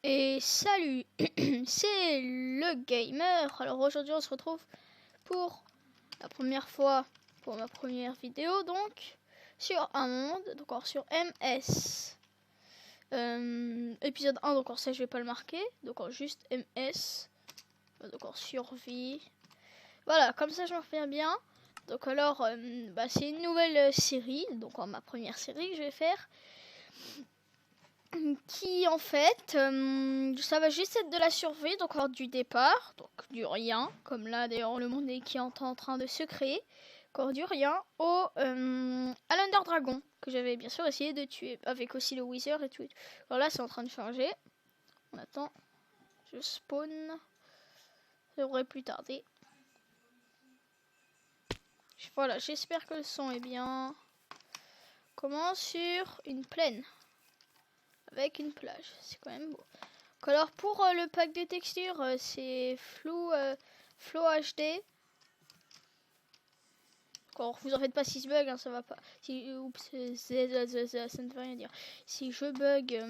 Et salut, c'est le gamer. Alors aujourd'hui on se retrouve pour la première fois, pour ma première vidéo donc, sur un monde, donc encore sur MS. Épisode 1, donc ça je vais pas le marquer, donc juste MS, donc en survie. Voilà, comme ça je m'en reviens bien. Donc alors, c'est une nouvelle série, donc ma première série que je vais faire. Qui en fait, ça va juste être de la survie, donc encore du départ, donc du rien, comme là d'ailleurs le monde qui est en train de se créer, encore du rien, à l'Under Dragon, que j'avais bien sûr essayé de tuer, avec aussi le Wither et tout. Alors là c'est en train de changer, on attend, je spawn, ça devrait plus tarder. Voilà, j'espère que le son est bien. Commence sur une plaine. Avec une plage, c'est quand même beau. Alors pour le pack de textures, c'est Flow HD. Alors vous en faites pas si je bug, hein, ça va pas. Si, oups, ça ne veut rien dire. Si je bug,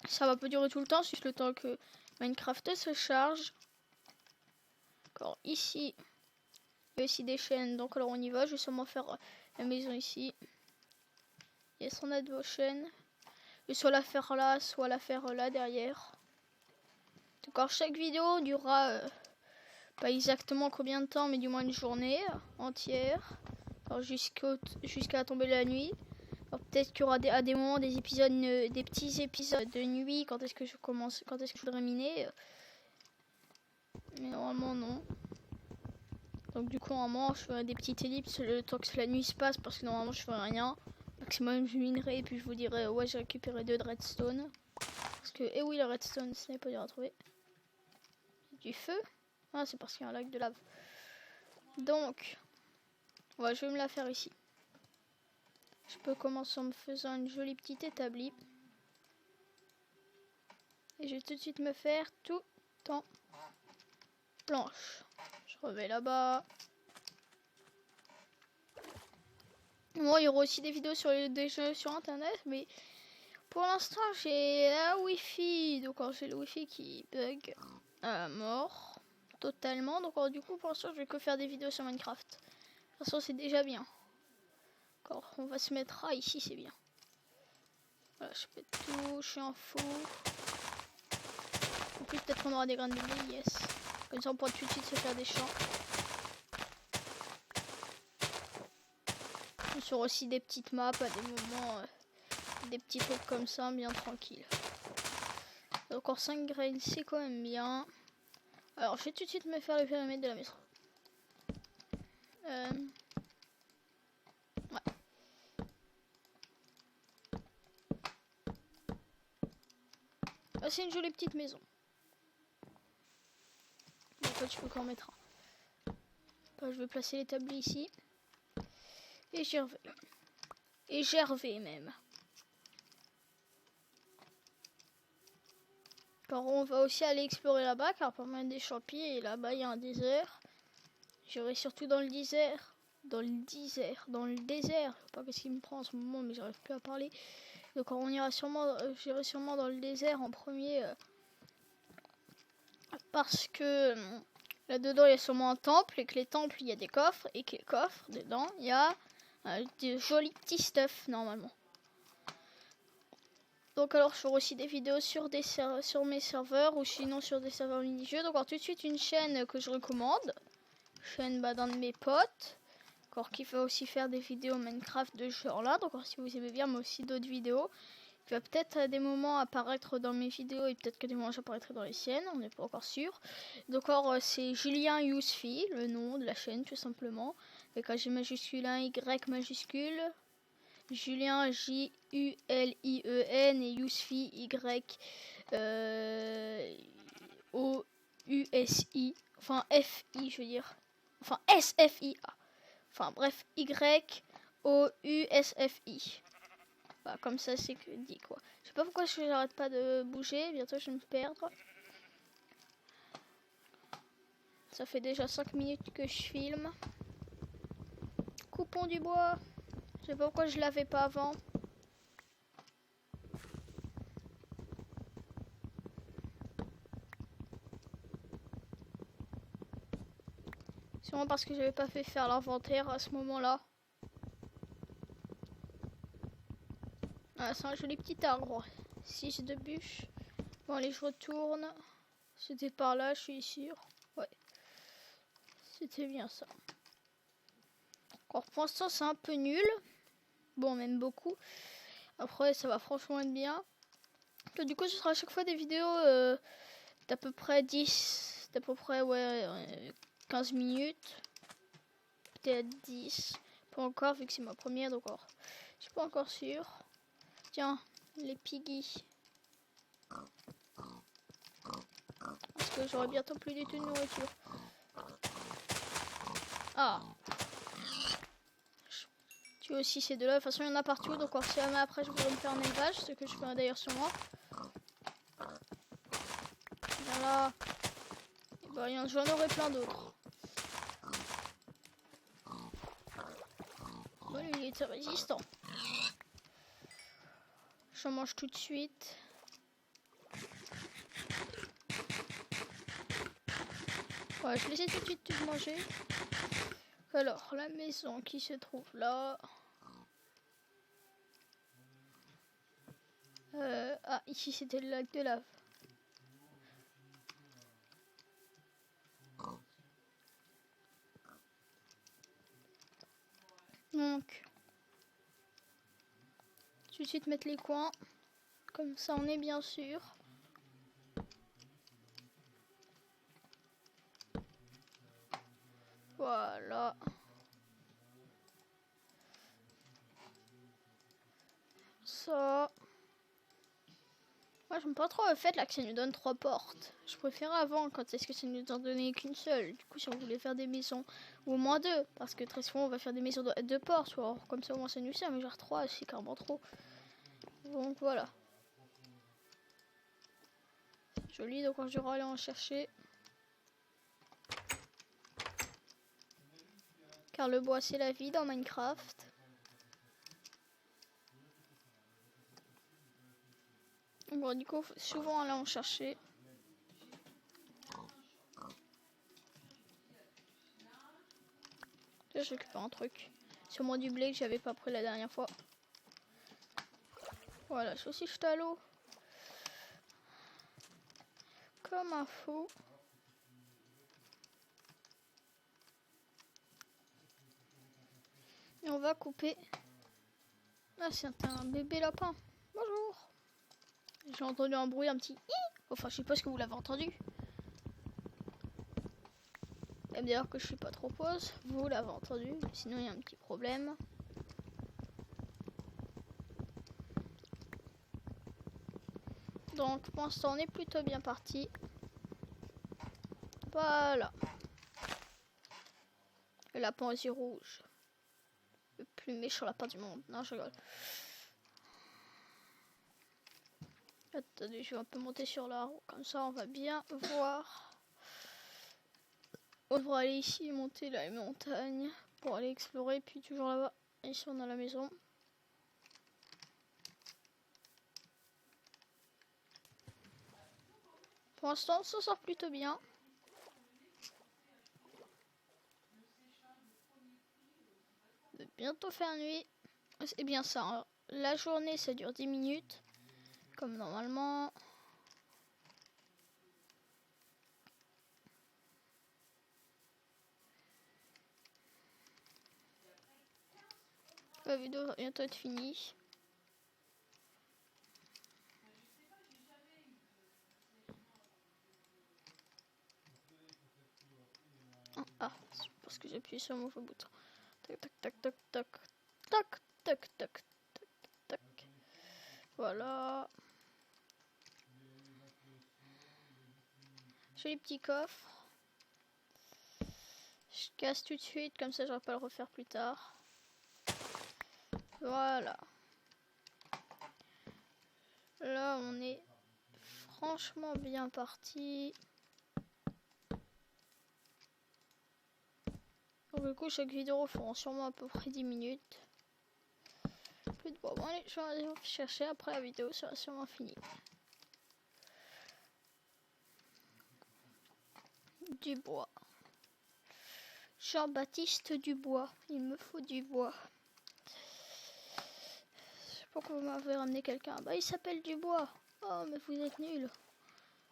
ça va pas durer tout le temps, juste le temps que Minecraft se charge. Encore ici, il y a aussi des chaînes, donc alors on y va. Je vais sûrement faire la maison ici. Yes, on a de vos chaînes. Je vais soit la faire là, soit la faire là derrière. Donc chaque vidéo durera pas exactement combien de temps, mais du moins une journée entière. Alors jusqu'à tomber la nuit. Alors peut-être qu'il y aura à des moments des épisodes, des petits épisodes de nuit. Quand est-ce que je commence, quand est-ce que je voudrais miner. Mais normalement non. Donc du coup normalement je ferai des petites ellipses le temps que la nuit se passe, parce que normalement je ferai rien. Maximum je minerai et puis je vous dirai ouais j'ai récupéré 2 de redstone. Parce que eh oui, le redstone ce n'est pas dur à trouver. Du feu. Ah c'est parce qu'il y a un lac de lave. Donc ouais, je vais me la faire ici. Je peux commencer en me faisant une jolie petite établie. Et je vais tout de suite me faire tout en planche. Je remets là-bas. Bon, il y aura aussi des vidéos sur des jeux sur internet, mais pour l'instant j'ai la wifi. Donc j'ai le wifi qui bug à mort totalement. Donc du coup pour l'instant je vais que faire des vidéos sur Minecraft. De toute façon c'est déjà bien. Alors on va se mettre ici, c'est bien. Voilà, je pète tout, je suis en fou. En plus peut-être qu'on aura des graines de blé, yes. Comme ça on pourra tout de suite se faire des champs. On sera aussi des petites maps à des moments, des petits trucs comme ça, bien tranquille. Encore 5 graines, c'est quand même bien. Alors je vais tout de suite me faire le périmètre de la maison. Ouais. Ah, c'est une jolie petite maison. En fait je peux qu'en mettre un. Enfin, je vais placer l'établi ici. Et Gervais. Et Gervais même. Alors on va aussi aller explorer là-bas, car pas mal des champis, et là-bas il y a un désert. J'irai surtout dans le désert. Dans le désert. Je sais pas qu'est-ce qui me prend en ce moment, mais j'arrive plus à parler. Donc on ira j'irai sûrement dans le désert en premier. Parce que là-dedans il y a sûrement un temple, et que les temples il y a des coffres, et que les coffres dedans il y a des jolis petits stuff normalement. Donc alors je ferai aussi des vidéos sur mes serveurs, ou sinon sur des serveurs mini-jeux. Donc tout de suite une chaîne que je recommande. Chaîne d'un de mes potes. Encore qui va aussi faire des vidéos Minecraft de ce genre là. Donc si vous aimez bien, mais aussi d'autres vidéos. Il va peut-être à des moments apparaître dans mes vidéos, et peut-être que des moments j'apparaîtrai dans les siennes, on n'est pas encore sûr. Donc c'est Julien Yousfi, le nom de la chaîne tout simplement. Avec un G majuscule, un Y majuscule. Julien Julien et Yousfi YOUSI, enfin FI je veux dire, enfin SFIA, enfin bref YOUSFI. Bah, comme ça c'est que dit quoi. Je sais pas pourquoi je n'arrête pas de bouger, bientôt je vais me perdre. Ça fait déjà 5 minutes que je filme. Coupons du bois. Je sais pas pourquoi je l'avais pas avant. Sûrement parce que j'avais pas fait faire l'inventaire à ce moment-là. Ah, c'est un joli petit arbre. 6 de bûches. Bon, allez, je retourne. C'était par là, je suis sûr. Ouais. C'était bien ça. Alors, pour l'instant, c'est un peu nul. Bon, même beaucoup. Après, ça va franchement être bien. Donc, du coup, ce sera à chaque fois des vidéos d'à peu près 10. D'à peu près, ouais, 15 minutes. Peut-être 10. Pas encore, vu que c'est ma première, donc alors, je suis pas encore sûre. Tiens, les piggies. Parce que j'aurai bientôt plus du tout de nourriture. Ah. Tu vois aussi ces deux-là. De toute façon, il y en a partout. Donc, si jamais après, je voudrais me faire un élevage. Ce que je ferai d'ailleurs sur moi. Voilà. Et ben, j'en aurai plein d'autres. Bon, lui, il était résistant. J'en mange tout de suite. Ouais, je laisse tout de suite tout manger. Alors, la maison qui se trouve là. Ah, ici c'était le lac de lave. Donc, tout de suite mettre les coins. Comme ça, on est bien sûr. Voilà. Ça. Moi, j'aime pas trop le fait là que ça nous donne 3 portes. Je préférais avant quand est-ce que ça nous en donnait qu'une seule. Du coup, si on voulait faire des maisons, ou au moins 2, parce que très souvent on va faire des maisons de 2 portes, ou alors comme ça au moins ça nous sert, mais genre 3, c'est carrément trop. Donc voilà. Joli, donc quand je vais aller en chercher. Car le bois c'est la vie dans Minecraft. Bon, du coup, souvent aller en chercher. Là, je récupère un truc. Sur moi du blé que j'avais pas pris la dernière fois. Voilà, saucisse à l'eau. Comme un fou. Et on va couper. Ah, c'est un bébé lapin. Bonjour. J'ai entendu un bruit, un petit hi. Enfin, je sais pas ce que vous l'avez entendu. Elle me dire que je suis pas trop pause. Vous l'avez entendu. Sinon, il y a un petit problème. Donc, pour l'instant, on est plutôt bien parti. Voilà. Le lapin aux yeux rouges. Le plus méchant lapin du monde. Non, je rigole. Attendez, je vais un peu monter sur l'arbre. Comme ça, on va bien voir. On va aller ici, monter la montagne pour aller explorer. Puis toujours là-bas. Ici, on a la maison. Pour l'instant, on s'en sort plutôt bien. Il va bientôt faire nuit. C'est bien ça. Hein. La journée, ça dure 10 minutes. Comme normalement. La vidéo va bientôt être finie. Ah, c'est parce que j'ai appuyé sur le mauvais bouton. Tac, tac, tac, tac, tac. Tac, tac, tac, tac, tac. Voilà. Joli petit coffre. Je casse tout de suite, comme ça je vais pas le refaire plus tard. Voilà. Là, on est franchement bien parti. Donc du coup, chaque vidéo fera sûrement à peu près 10 minutes. Plus de bois. Bon allez, je vais aller chercher, après la vidéo sera sûrement finie. Du bois. Jean-Baptiste Dubois. Il me faut du bois. Je sais pas pourquoi vous m'avez ramené quelqu'un. Bah, il s'appelle Dubois. Oh, mais vous êtes nuls.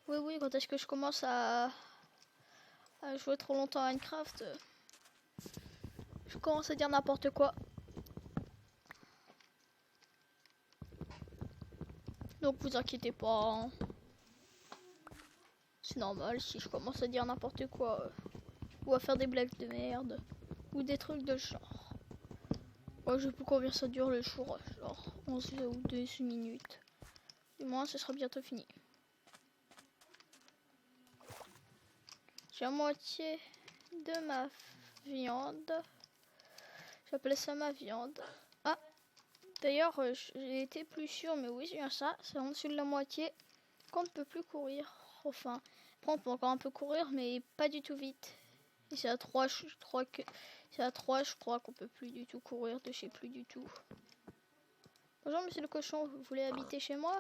Oui, quand est-ce que je commence à jouer trop longtemps à Minecraft, je commence à dire n'importe quoi. Donc vous inquiétez pas. Hein. C'est normal si je commence à dire n'importe quoi. Ou à faire des blagues de merde. Ou des trucs de genre. Moi je sais pas combien ça dure le jour. Genre 11 ou 12 minutes. Du moins ce sera bientôt fini. J'ai la moitié de ma viande. J'appelais ça ma viande. Ah, d'ailleurs, j'ai été plus sûr, mais oui, c'est bien ça. C'est en dessous de la moitié qu'on ne peut plus courir. Enfin, on peut encore un peu courir, mais pas du tout vite. Et c'est à 3, je crois qu'on peut plus du tout courir de chez plus du tout. Bonjour, monsieur le cochon, vous voulez habiter chez moi?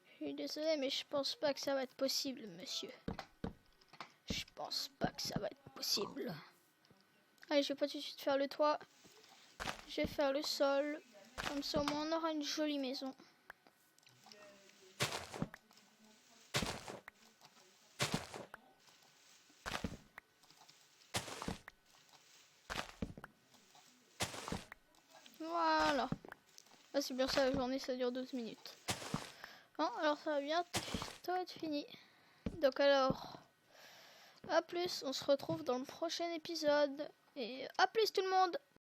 Je suis désolé, mais je pense pas que ça va être possible, monsieur. Je pense pas que ça va être possible. Allez, je vais pas tout de suite faire le toit. Je vais faire le sol. Comme ça, au moins, on aura une jolie maison. Voilà. Ah, c'est bien ça, la journée, ça dure 12 minutes. Bon, alors ça va bientôt être fini. Donc alors, à plus, on se retrouve dans le prochain épisode. Et à plus tout le monde!